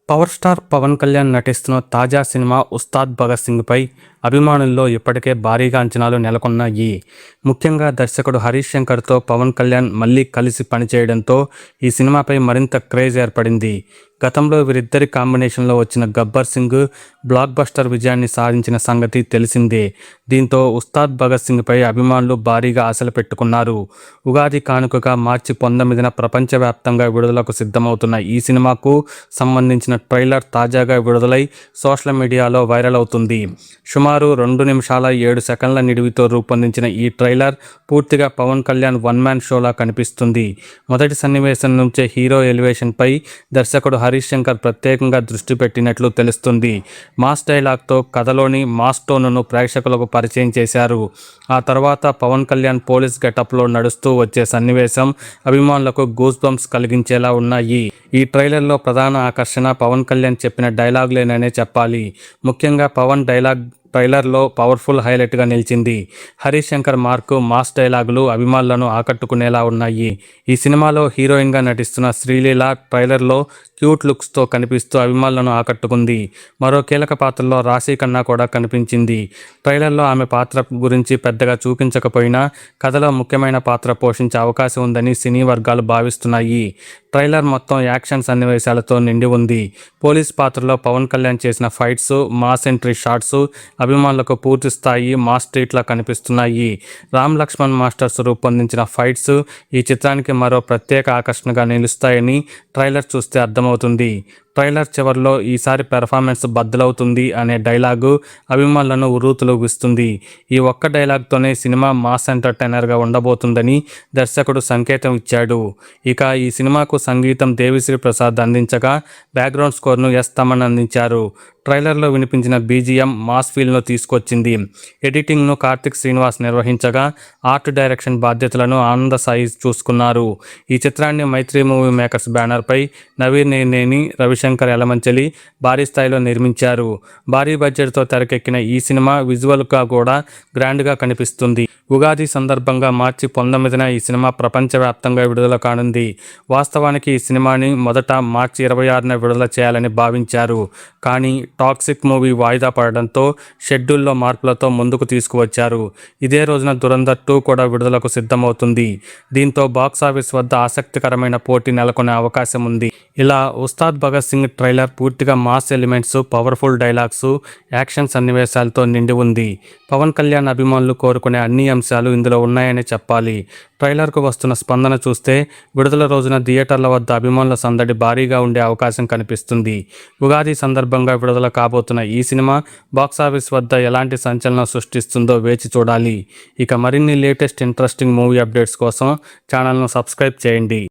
Power star Pawan Kalyan నటిస్తున్న తాజా cinema Ustaad Bhagat సింగ్పై అభిమానుల్లో ఇప్పటికే భారీగా అంచనాలు నెలకొన్నాయి. ముఖ్యంగా దర్శకుడు హరీష్ శంకర్తో పవన్ కళ్యాణ్ మళ్ళీ కలిసి పనిచేయడంతో ఈ సినిమాపై మరింత క్రేజ్ ఏర్పడింది. గతంలో వీరిద్దరి కాంబినేషన్లో వచ్చిన గబ్బర్ సింగ్ బ్లాక్ బస్టర్ విజయాన్ని సాధించిన సంగతి తెలిసిందే. దీంతో ఉస్తాద్ భగత్ సింగ్పై అభిమానులు భారీగా ఆశలు పెట్టుకున్నారు. ఉగాది కానుకగా మార్చి 19న ప్రపంచవ్యాప్తంగా విడుదలకు సిద్ధమవుతున్న ఈ సినిమాకు సంబంధించిన ట్రైలర్ తాజాగా విడుదలై సోషల్ మీడియాలో వైరల్ అవుతుంది. సుమారు 2 నిమిషాల 7 సెకండ్ల నిడివితో రూపొందించిన ఈ ట్రైలర్ పూర్తిగా పవన్ కళ్యాణ్ వన్ మ్యాన్ షోలా కనిపిస్తుంది. మొదటి సన్నివేశం నుంచే హీరో ఎలివేషన్పై దర్శకుడు హరీష్ శంకర్ ప్రత్యేకంగా దృష్టి పెట్టినట్లు తెలుస్తుంది. మాస్ డైలాగ్తో కథలోని మాస్ టోన్ను ప్రేక్షకులకు పరిచయం చేశారు. ఆ తర్వాత పవన్ కళ్యాణ్ పోలీస్ గెటప్లో నడుస్తూ వచ్చే సన్నివేశం అభిమానులకు గూస్ బంప్స్ కలిగించేలా ఉన్నాయి. ఈ ట్రైలర్లో ప్రధాన ఆకర్షణ పవన్ కళ్యాణ్ చెప్పిన డైలాగులేననే చెప్పాలి. ముఖ్యంగా పవన్ డైలాగ్ ట్రైలర్లో పవర్ఫుల్ హైలైట్గా నిలిచింది. హరీష్ శంకర్ మార్కు మాస్ డైలాగులు అభిమానులను ఆకట్టుకునేలా ఉన్నాయి. ఈ సినిమాలో హీరోయిన్గా నటిస్తున్న శ్రీలీల ట్రైలర్లో క్యూట్ లుక్స్తో కనిపిస్తూ అభిమానులను ఆకట్టుకుంది. మరో కీలక పాత్రలో రాశి ఖన్నా కూడా కనిపించింది. ట్రైలర్లో ఆమె పాత్ర గురించి పెద్దగా చూపించకపోయినా కథలో ముఖ్యమైన పాత్ర పోషించే అవకాశం ఉందని సినీ వర్గాలు భావిస్తున్నాయి. ట్రైలర్ మొత్తం యాక్షన్ సన్నివేశాలతో నిండి ఉంది. పోలీస్ పాత్రలో పవన్ కళ్యాణ్ చేసిన ఫైట్స్, మాస్ ఎంట్రీ షాట్స్ అభిమానులకు పూర్తి స్థాయి మాస్ ట్రీట్లా కనిపిస్తున్నాయి. రామ్ లక్ష్మణ్ మాస్టర్స్ రూపొందించిన ఫైట్స్ ఈ చిత్రానికి మరో ప్రత్యేక ఆకర్షణగా నిలుస్తాయని ట్రైలర్ చూస్తే అర్థమవుతుంది. ట్రైలర్ చివరిలో ఈసారి పెర్ఫార్మెన్స్ బద్దలవుతుంది అనే డైలాగు అభిమానులను ఉర్రూతలూగిస్తుంది. ఈ ఒక్క డైలాగ్తోనే సినిమా మాస్ ఎంటర్టైనర్గా ఉండబోతుందని దర్శకుడు సంకేతం ఇచ్చాడు. ఇక ఈ సినిమాకు సంగీతం దేవిశ్రీ ప్రసాద్ అందించగా బ్యాక్గ్రౌండ్ స్కోర్ను ఎస్ తమన్ అందించారు. ట్రైలర్లో వినిపించిన బీజిఎం మాస్ ఫీల్ను తీసుకొచ్చింది. ఎడిటింగ్ను కార్తిక్ శ్రీనివాస్ నిర్వహించగా ఆర్ట్ డైరెక్షన్ బాధ్యతలను ఆనంద సాయి చూసుకున్నారు. ఈ చిత్రాన్ని మైత్రి మూవీ మేకర్స్ బ్యానర్పై నవీన్ నేనేని, రవిశంకర్ యలమంచిలి భారీ స్థాయిలో నిర్మించారు. భారీ బడ్జెట్తో తెరకెక్కిన ఈ సినిమా విజువల్గా కూడా గ్రాండ్గా కనిపిస్తుంది. ఉగాది సందర్భంగా మార్చి 19న ఈ సినిమా ప్రపంచవ్యాప్తంగా విడుదల కానుంది. వాస్తవానికి ఈ సినిమాని మొదట మార్చి 26న విడుదల చేయాలని భావించారు. కానీ టాక్సిక్ మూవీ వాయిదా పడడంతో షెడ్యూల్లో మార్పులతో ముందుకు తీసుకువచ్చారు. ఇదే రోజున దురంధర్ 2 కూడా విడుదలకు సిద్ధమవుతుంది. దీంతో బాక్సాఫీస్ వద్ద ఆసక్తికరమైన పోటీ నెలకొనే అవకాశం ఉంది. ఇలా ఉస్తాద్ భగత్ సింగ్ ట్రైలర్ పూర్తిగా mass elements, powerful dialogues, action సన్నివేశాలతో నిండి ఉంది. పవన్ కళ్యాణ్ అభిమానులు కోరుకునే అన్ని అంశాలు ఇందులో ఉన్నాయని చెప్పాలి. ట్రైలర్కు వస్తున్న స్పందన చూస్తే విడుదల రోజున థియేటర్ల వద్ద అభిమానుల సందడి భారీగా ఉండే అవకాశం కనిపిస్తుంది. ఉగాది సందర్భంగా విడుదల కాబోతున్న ఈ సినిమా బాక్సాఫీస్ వద్ద ఎలాంటి సంచలనం సృష్టిస్తుందో వేచి చూడాలి. ఇక మరిన్ని లేటెస్ట్ ఇంట్రెస్టింగ్ మూవీ అప్డేట్స్ కోసం ఛానల్ను సబ్స్క్రైబ్ చేయండి.